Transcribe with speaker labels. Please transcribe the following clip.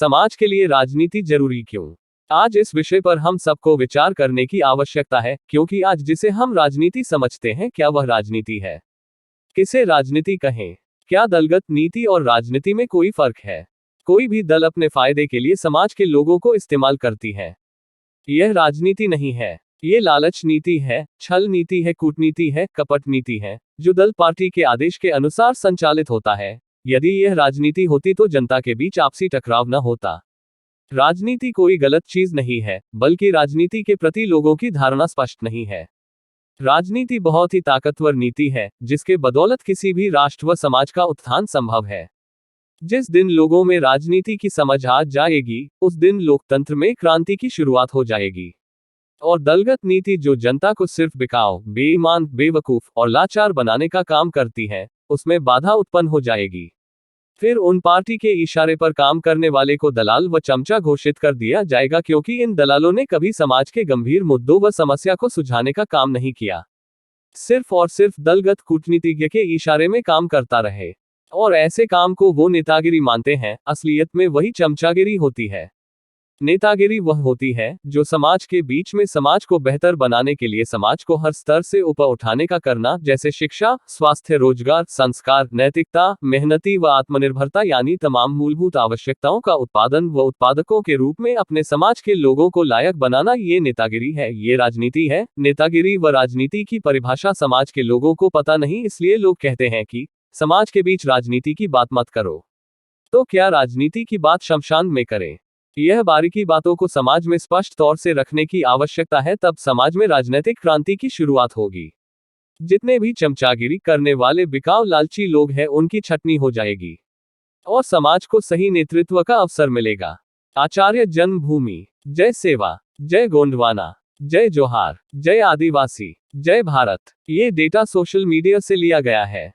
Speaker 1: समाज के लिए राजनीति जरूरी क्यों? आज इस विषय पर हम सबको विचार करने की आवश्यकता है, क्योंकि आज जिसे हम राजनीति समझते हैं, क्या वह राजनीति है? किसे राजनीति कहें? क्या दलगत नीति और राजनीति में कोई फर्क है? कोई भी दल अपने फायदे के लिए समाज के लोगों को इस्तेमाल करती है। यह राजनीति नहीं है, ये लालच नीति है, छल नीति है, कूटनीति है, कपट नीति है, जो दल पार्टी के आदेश के अनुसार संचालित होता है। यदि यह राजनीति होती तो जनता के बीच आपसी टकराव न होता। राजनीति कोई गलत चीज नहीं है, बल्कि राजनीति के प्रति लोगों की धारणा स्पष्ट नहीं है। राजनीति बहुत ही ताकतवर नीति है, जिसके बदौलत किसी भी राष्ट्र व समाज का उत्थान संभव है। जिस दिन लोगों में राजनीति की समझ आ जाएगी, उस दिन लोकतंत्र में क्रांति की शुरुआत हो जाएगी। और दलगत नीति जो जनता को सिर्फ बिकाऊ, बेईमान, बेवकूफ और लाचार बनाने का काम करती है, उसमें बाधा उत्पन्न हो जाएगी। फिर उन पार्टी के इशारे पर काम करने वाले को दलाल व चमचा घोषित कर दिया जाएगा, क्योंकि इन दलालों ने कभी समाज के गंभीर मुद्दों व समस्या को सुलझाने का काम नहीं किया। सिर्फ और सिर्फ दलगत कूटनीतिज्ञ के इशारे में काम करता रहे, और ऐसे काम को वो नेतागिरी मानते हैं। असलियत में वही चमचागिरी होती है। नेतागिरी वह होती है जो समाज के बीच में समाज को बेहतर बनाने के लिए समाज को हर स्तर से ऊपर उठाने का करना, जैसे शिक्षा, स्वास्थ्य, रोजगार, संस्कार, नैतिकता, मेहनती व आत्मनिर्भरता, यानी तमाम मूलभूत आवश्यकताओं का उत्पादन व उत्पादकों के रूप में अपने समाज के लोगों को लायक बनाना, ये नेतागिरी है, ये राजनीति है। नेतागिरी व राजनीति की परिभाषा समाज के लोगों को पता नहीं, इसलिए लोग कहते हैं कि समाज के बीच राजनीति की बात मत करो। तो क्या राजनीति की बात शमशान में करें? यह बारीकी बातों को समाज में स्पष्ट तौर से रखने की आवश्यकता है, तब समाज में राजनीतिक क्रांति की शुरुआत होगी। जितने भी चमचागिरी करने वाले बिकाऊ लालची लोग हैं, उनकी छटनी हो जाएगी और समाज को सही नेतृत्व का अवसर मिलेगा। आचार्य जन्मभूमि, जय सेवा, जय गोंडवाना, जय जोहार, जय आदिवासी, जय भारत। ये डेटा सोशल मीडिया से लिया गया है।